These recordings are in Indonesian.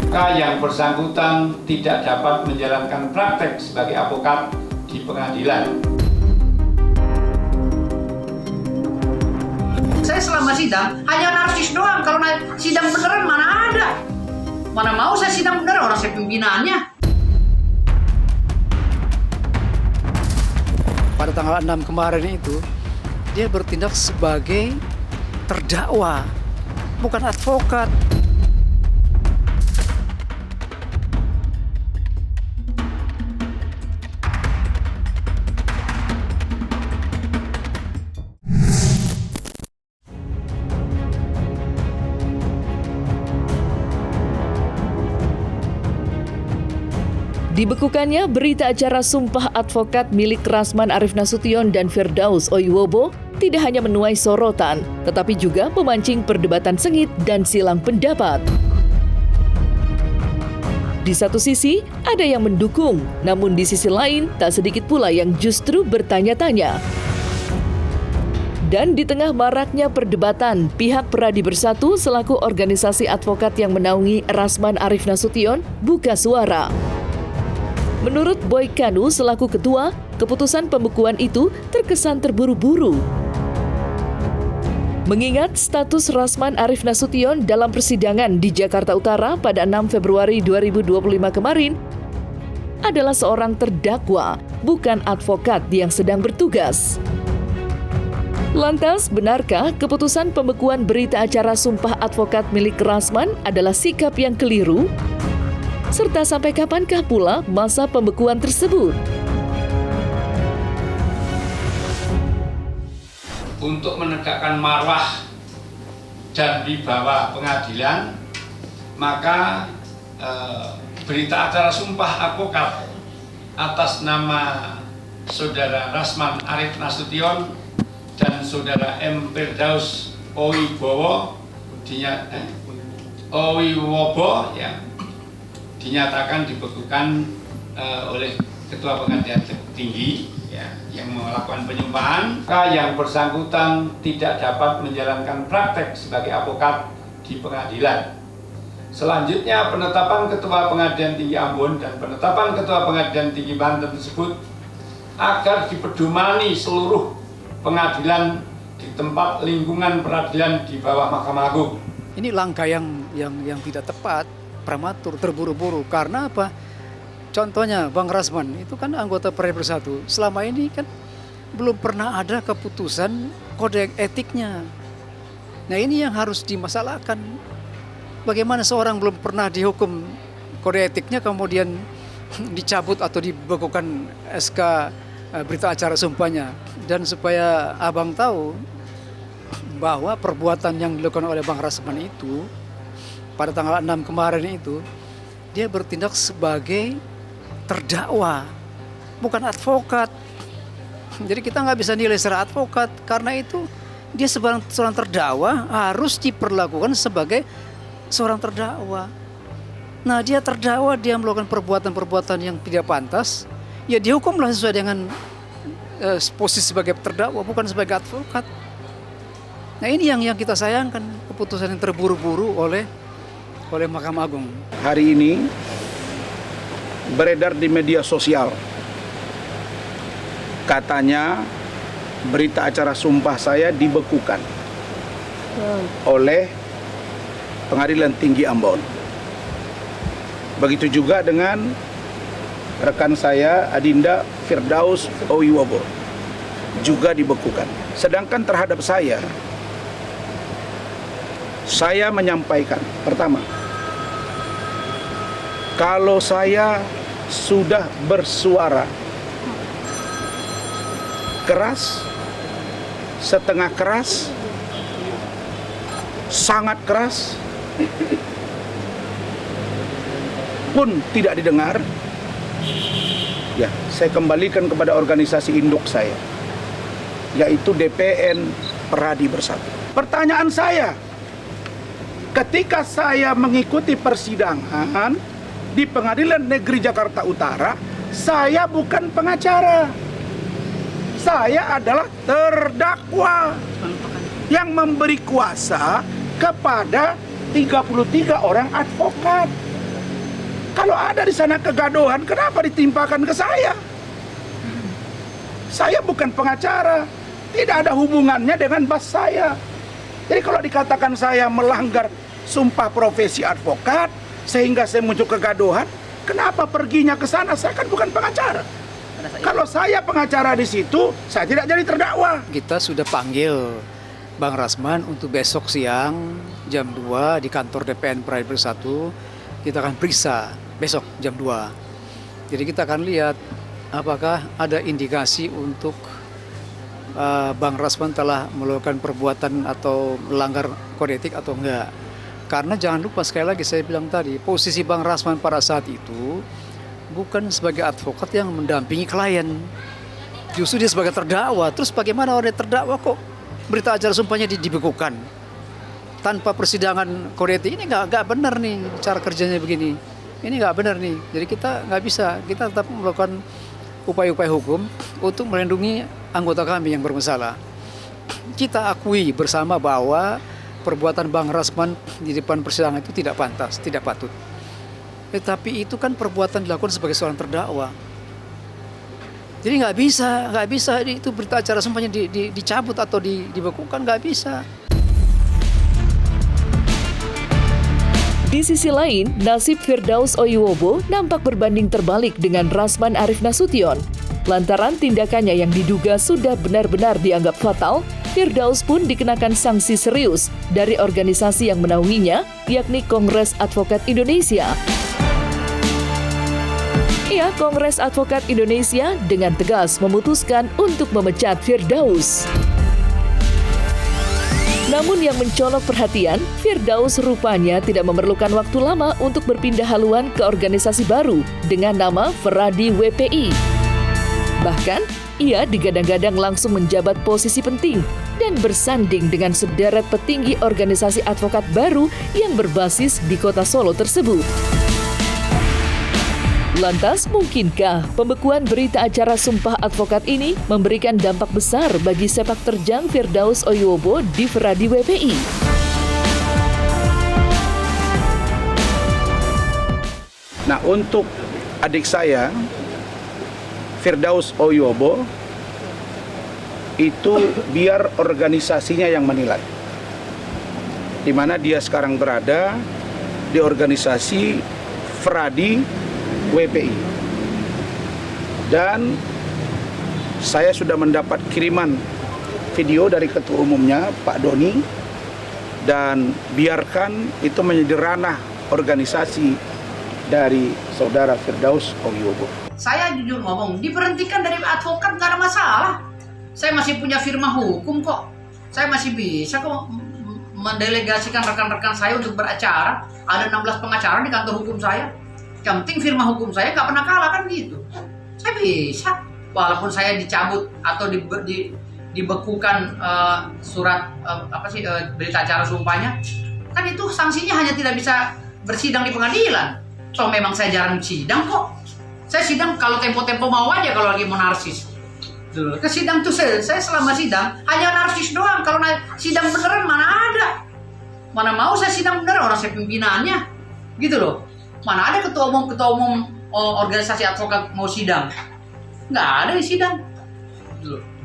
maka yang bersangkutan tidak dapat menjalankan praktek sebagai advokat di pengadilan. Saya selama sidang hanya narsis doang. Kalau sidang beneran mana ada? Mana mau saya sidang beneran, orang saya pimpinannya. Pada tanggal 6 kemarin itu, dia bertindak sebagai terdakwa, bukan advokat. Dibekukannya berita acara sumpah advokat milik Rasman Arif Nasution dan Firdaus Oiwobo tidak hanya menuai sorotan, tetapi juga memancing perdebatan sengit dan silang pendapat. Di satu sisi, ada yang mendukung, namun di sisi lain, tak sedikit pula yang justru bertanya-tanya. Dan di tengah maraknya perdebatan, pihak Peradi Bersatu selaku organisasi advokat yang menaungi Rasman Arif Nasution buka suara. Menurut Boy Kanu selaku ketua, keputusan pembekuan itu terkesan terburu-buru. Mengingat status Rasman Arif Nasution dalam persidangan di Jakarta Utara pada 6 Februari 2025 kemarin adalah seorang terdakwa, bukan advokat yang sedang bertugas. Lantas, benarkah keputusan pembekuan berita acara sumpah advokat milik Rasman adalah sikap yang keliru? Serta sampai kapankah pula masa pembekuan tersebut? Untuk menegakkan marwah dan wibawa pengadilan, maka berita acara sumpah advokat atas nama Saudara Rasman Arif Nasution dan Saudara M. Firdaus Oiwobo dinyatakan dibekukan oleh Ketua Pengadilan Tinggi yang melakukan penyumpahan, maka yang bersangkutan tidak dapat menjalankan praktek sebagai advokat di pengadilan. Selanjutnya, penetapan Ketua Pengadilan Tinggi Ambon dan penetapan Ketua Pengadilan Tinggi Banten tersebut agar dipedomani seluruh pengadilan di tempat lingkungan peradilan di bawah Mahkamah Agung. Ini langkah yang tidak tepat, prematur, terburu-buru. Karena apa? Contohnya Bang Rasman itu kan anggota Peradi Bersatu. Selama ini kan belum pernah ada keputusan kode etiknya. Nah, ini yang harus dimasalahkan. Bagaimana seorang belum pernah dihukum kode etiknya kemudian dicabut atau dibekukan SK berita acara sumpahnya. Dan supaya Abang tahu bahwa perbuatan yang dilakukan oleh Bang Rasman itu pada tanggal 6 kemarin itu, dia bertindak sebagai terdakwa, bukan advokat. Jadi kita nggak bisa nilai secara advokat, karena itu dia seorang terdakwa harus diperlakukan sebagai seorang terdakwa. Nah, dia terdakwa, dia melakukan perbuatan-perbuatan yang tidak pantas, ya dihukumlah sesuai dengan posisi sebagai terdakwa, bukan sebagai advokat. Nah, ini yang kita sayangkan, keputusan yang terburu-buru oleh Mahkamah Agung. Hari ini beredar di media sosial, katanya berita acara sumpah saya dibekukan oleh Pengadilan Tinggi Ambon. Begitu juga dengan rekan saya Adinda Firdaus Oiwobo juga dibekukan. Sedangkan terhadap saya menyampaikan, pertama, kalau saya sudah bersuara keras, setengah keras, sangat keras, pun tidak didengar, ya saya kembalikan kepada organisasi induk saya, yaitu DPN Peradi Bersatu. Pertanyaan saya, ketika saya mengikuti persidangan di Pengadilan Negeri Jakarta Utara, saya bukan pengacara. Saya adalah terdakwa yang memberi kuasa kepada 33 orang advokat. Kalau ada di sana kegaduhan, kenapa ditimpakan ke saya? Saya bukan pengacara, tidak ada hubungannya dengan bas saya. Jadi kalau dikatakan saya melanggar sumpah profesi advokat sehingga saya muncul kegaduhan, kenapa perginya ke sana? Saya kan bukan pengacara. Kalau saya pengacara di situ, saya tidak jadi terdakwa. Kita sudah panggil Bang Rasman untuk besok siang jam 2 di kantor DPN Peradilan Bersatu. Kita akan periksa besok jam 2. Jadi kita akan lihat apakah ada indikasi untuk Bang Rasman telah melakukan perbuatan atau melanggar kode etik atau enggak. Karena jangan lupa, sekali lagi saya bilang tadi, posisi Bang Rasman pada saat itu bukan sebagai advokat yang mendampingi klien. Justru dia sebagai terdakwa. Terus bagaimana orang terdakwa kok berita acara sumpahnya dibekukan tanpa persidangan kode etik? Ini nggak benar nih cara kerjanya begini. Ini nggak benar nih. Jadi kita nggak bisa, kita tetap melakukan upaya-upaya hukum untuk melindungi anggota kami yang bermasalah. Kita akui bersama bahwa perbuatan Bang Rasman di depan persidangan itu tidak pantas, tidak patut. Tetapi itu kan perbuatan dilakukan sebagai seorang terdakwa. Jadi nggak bisa itu berita acara sumpahnya dicabut atau dibekukan, nggak bisa. Di sisi lain, nasib Firdaus Oyuwobo nampak berbanding terbalik dengan Rasman Arif Nasution. Lantaran tindakannya yang diduga sudah benar-benar dianggap fatal, Firdaus pun dikenakan sanksi serius dari organisasi yang menaunginya, yakni Kongres Advokat Indonesia. Kongres Advokat Indonesia dengan tegas memutuskan untuk memecat Firdaus. Namun yang mencolok perhatian, Firdaus rupanya tidak memerlukan waktu lama untuk berpindah haluan ke organisasi baru dengan nama Feradi WPI. Bahkan, ia digadang-gadang langsung menjabat posisi penting dan bersanding dengan sederet petinggi organisasi advokat baru yang berbasis di kota Solo tersebut. Lantas, mungkinkah pembekuan berita acara sumpah advokat ini memberikan dampak besar bagi sepak terjang Firdaus Oyuwobo di Feradi WPI? Nah, untuk adik saya, Firdaus Oyuwobo, itu biar organisasinya yang menilai. Di mana dia sekarang berada di organisasi Feradi WPI. Dan saya sudah mendapat kiriman video dari ketua umumnya Pak Doni, dan biarkan itu menjadi ranah organisasi dari saudara Firdaus Oyuwobo. Saya jujur ngomong, diberhentikan dari advokat nggak ada masalah. Saya masih punya firma hukum kok. Saya masih bisa kok mendelegasikan rekan-rekan saya untuk beracara. Ada 16 pengacara di kantor hukum saya. Yang penting firma hukum saya nggak pernah kalah, kan gitu. Saya bisa, walaupun saya dicabut atau dibekukan surat berita acara sumpahnya, kan itu sanksinya hanya tidak bisa bersidang di pengadilan. So memang saya jarang sidang kok. Saya sidang kalau tempo-tempo mau aja, kalau lagi mau narsis. Ke sidang tuh saya selama sidang hanya narsis doang. Kalau sidang beneran mana ada? Mana mau saya sidang beneran, orang saya pimpinannya, gitu loh. Mana ada ketua umum organisasi advokat mau sidang? Nggak ada di sidang.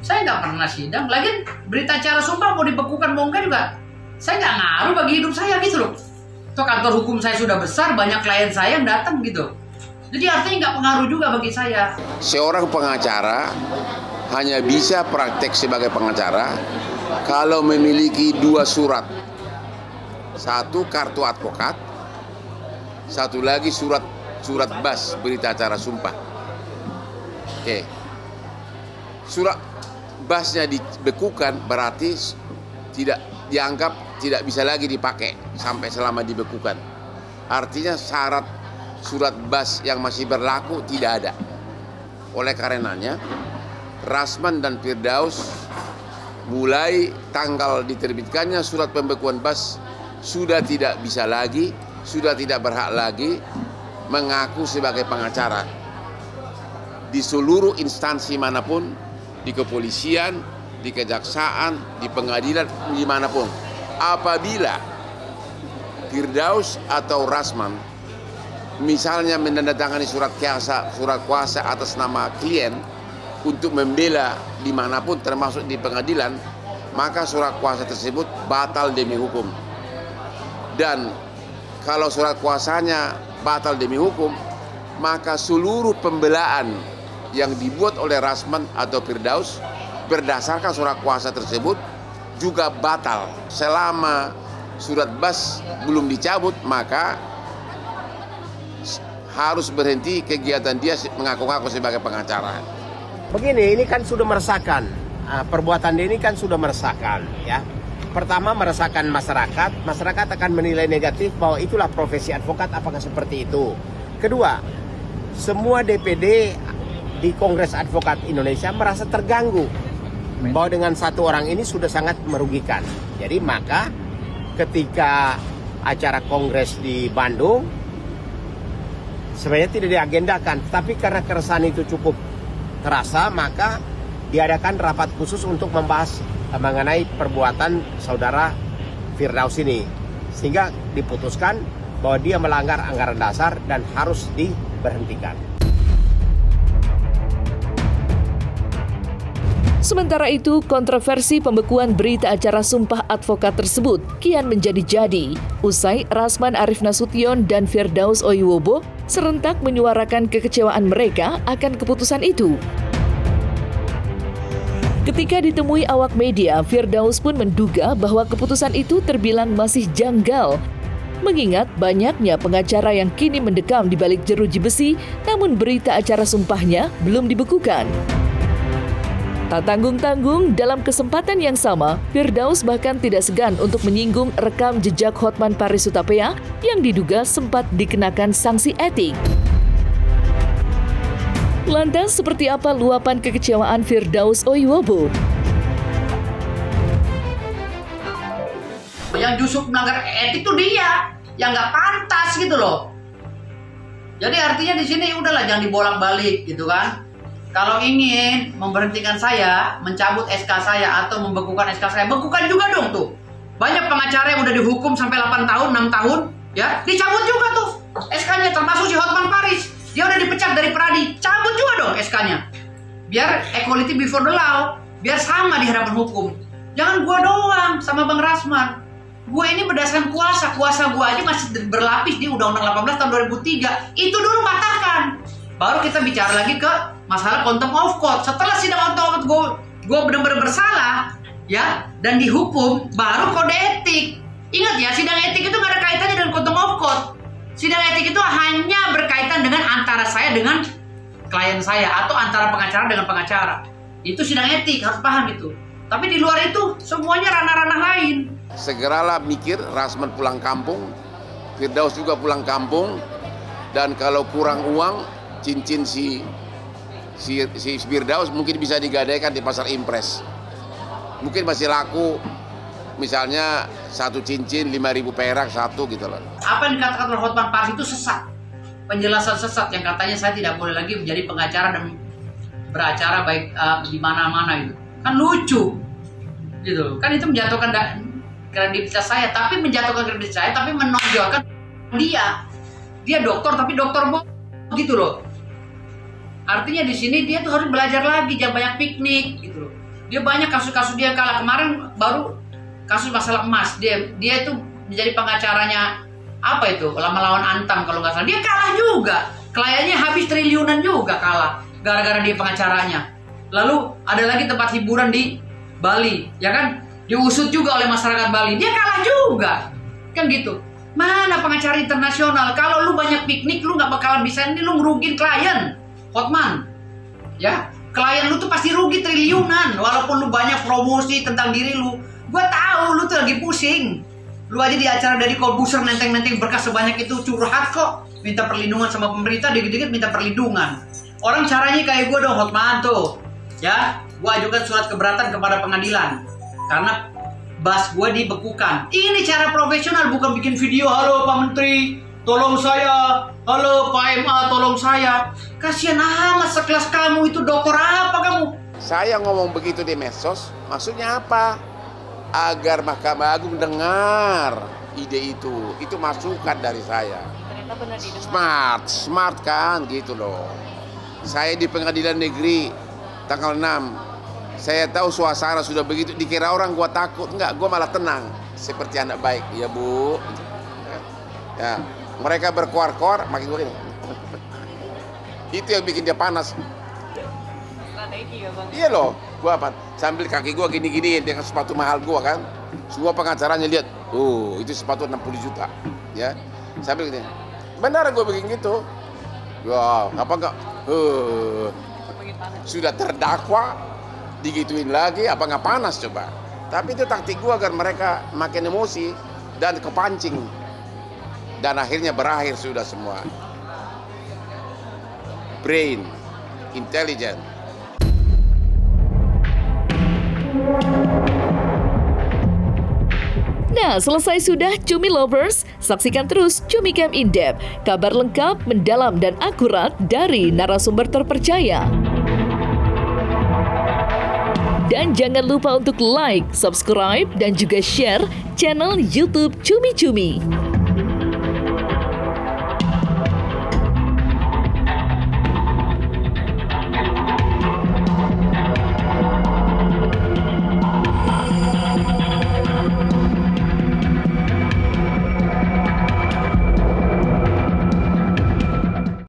Saya nggak pernah sidang. Lagian berita acara sumpah mau dibekukan mau enggak juga, saya nggak ngaruh bagi hidup saya, gitu loh. Toh kantor hukum saya sudah besar, banyak klien saya yang datang gitu. Jadi artinya nggak pengaruh juga bagi saya. Seorang pengacara hanya bisa praktek sebagai pengacara kalau memiliki 2 surat. 1 kartu advokat, 1 lagi surat BAS, berita acara sumpah. Oke. Surat BAS-nya dibekukan berarti dianggap tidak bisa lagi dipakai sampai selama dibekukan. Artinya syarat surat BAS yang masih berlaku tidak ada. Oleh karenanya, Rasman dan Firdaus mulai tanggal diterbitkannya surat pembekuan BAS sudah tidak bisa lagi, sudah tidak berhak lagi mengaku sebagai pengacara di seluruh instansi manapun, di kepolisian, di kejaksaan, di pengadilan, dimanapun. Apabila Firdaus atau Rasman misalnya menandatangani surat kuasa atas nama klien untuk membela dimanapun termasuk di pengadilan, maka surat kuasa tersebut batal demi hukum. Dan kalau surat kuasanya batal demi hukum, maka seluruh pembelaan yang dibuat oleh Rasman atau Firdaus berdasarkan surat kuasa tersebut juga batal. Selama surat bas belum dicabut, maka harus berhenti kegiatan dia mengaku-ngaku sebagai pengacara. Begini, ini kan sudah meresahkan. Perbuatan dia ini kan sudah meresahkan, ya. Pertama, meresahkan masyarakat. Masyarakat akan menilai negatif bahwa itulah profesi advokat, apakah seperti itu. Kedua, semua DPD di Kongres Advokat Indonesia merasa terganggu bahwa dengan satu orang ini sudah sangat merugikan. Jadi maka ketika acara kongres di Bandung sebenarnya tidak diagendakan, tapi karena keresahan itu cukup terasa, maka diadakan rapat khusus untuk membahas mengenai perbuatan saudara Firdaus ini, sehingga diputuskan bahwa dia melanggar anggaran dasar dan harus diberhentikan. Sementara itu, kontroversi pembekuan berita acara Sumpah Advokat tersebut kian menjadi-jadi usai Rasman Arif Nasution dan Firdaus Oiwobo serentak menyuarakan kekecewaan mereka akan keputusan itu. Ketika ditemui awak media, Firdaus pun menduga bahwa keputusan itu terbilang masih janggal, mengingat banyaknya pengacara yang kini mendekam di balik jeruji besi, namun berita acara sumpahnya belum dibekukan. Tak tanggung-tanggung, dalam kesempatan yang sama, Firdaus bahkan tidak segan untuk menyinggung rekam jejak Hotman Paris Hutapea yang diduga sempat dikenakan sanksi etik. Lantas, seperti apa luapan kekecewaan Firdaus Oiwobo? Yang justru melanggar etik itu dia, yang nggak pantas gitu loh. Jadi artinya di sini udahlah, jangan dibolak-balik gitu kan. Kalau ingin memberhentikan saya, mencabut SK saya atau membekukan SK saya, bekukan juga dong tuh. Banyak pengacara yang udah dihukum sampai 8 tahun, 6 tahun, ya, dicabut juga tuh SK-nya, termasuk si Hotman Paris. Dia udah dipecat dari Pradi, cabut juga dong SK-nya. Biar equality before the law, biar sama di hadapan hukum. Jangan gua doang sama Bang Rasman. Gua ini berdasarkan kuasa gua aja masih berlapis di Undang-Undang 18 tahun 2003. Itu dulu patahkan. Baru kita bicara lagi ke masalah contempt of court. Setelah sidang contempt of court gue benar-benar bersalah, ya, dan dihukum, baru kode etik. Ingat ya, sidang etik itu nggak ada kaitannya dengan contempt of court. Sidang etik itu hanya berkaitan dengan antara saya dengan klien saya atau antara pengacara dengan pengacara. Itu sidang etik, harus paham itu. Tapi di luar itu semuanya ranah-ranah lain. Segeralah mikir, Rasman pulang kampung, Firdaus juga pulang kampung, dan kalau kurang uang, cincin si Firdaus mungkin bisa digadaikan di pasar impres. Mungkin masih laku, misalnya satu cincin 5.000 perak satu gitu loh. Apa yang dikatakan oleh Hotman Paris itu sesat. Penjelasan sesat yang katanya saya tidak boleh lagi menjadi pengacara dan beracara baik di mana-mana gitu. Kan lucu. Gitu. Kan itu menjatuhkan kredibilitas saya, tapi menjatuhkan kredibilitas saya, tapi menonjolkan dia. Dia dokter tapi dokter gitu loh. Artinya di sini dia tuh harus belajar lagi, jangan banyak piknik gitu loh. Dia banyak kasus-kasus dia kalah. Kemarin baru kasus masalah emas. Dia itu menjadi pengacaranya apa itu? Melawan Antam kalau nggak salah. Dia kalah juga. Kliennya habis triliunan juga kalah gara-gara dia pengacaranya. Lalu ada lagi tempat hiburan di Bali, ya kan? Diusut juga oleh masyarakat Bali. Dia kalah juga. Kan gitu. Mana pengacara internasional? Kalau lu banyak piknik, lu nggak bakalan bisa, ini lu ngerugin klien. Hotman, ya, klien lu tuh pasti rugi triliunan, walaupun lu banyak promosi tentang diri lu. Gua tahu lu tuh lagi pusing. Lu aja di acara dari Corbuzier nenteng-nenteng berkas sebanyak itu, curhat kok, minta perlindungan sama pemerintah, dikit-dikit minta perlindungan. Orang caranya kayak gua dong, Hotman tuh, ya, gua ajukan surat keberatan kepada pengadilan karena bas gua dibekukan. Ini cara profesional, bukan bikin video, halo Pak Menteri, tolong saya, halo Pak MA, tolong saya. Kasihan amat sekelas kamu itu, dokter apa kamu? Saya ngomong begitu di medsos, maksudnya apa? Agar Mahkamah Agung dengar ide itu masukan dari saya. Smart kan gitu loh. Saya di pengadilan negeri tanggal 6. Saya tahu suasana sudah begitu, dikira orang gua takut. Enggak, gua malah tenang. Seperti anak baik. Ya Bu. Ya, mereka berkoar-koar, makin gua gini. Itu yang bikin dia panas. Strategi ya Bang? Iya loh, gua apa? Sambil kaki gua gini-gini dengan sepatu mahal gua kan. Semua pengacaranya lihat, oh itu sepatu 60 juta. Ya, sambil gini. Benar gua bikin gitu. Wah, apa enggak? Sudah terdakwa, digituin lagi, apa nggak panas coba? Tapi itu taktik gua agar mereka makin emosi dan kepancing. Dan akhirnya berakhir sudah semua. Brain, intelligent. Nah, selesai sudah Cumi Lovers? Saksikan terus Cumi Camp In-Depth, kabar lengkap, mendalam, dan akurat dari narasumber terpercaya. Dan jangan lupa untuk like, subscribe, dan juga share channel YouTube Cumi Cumi.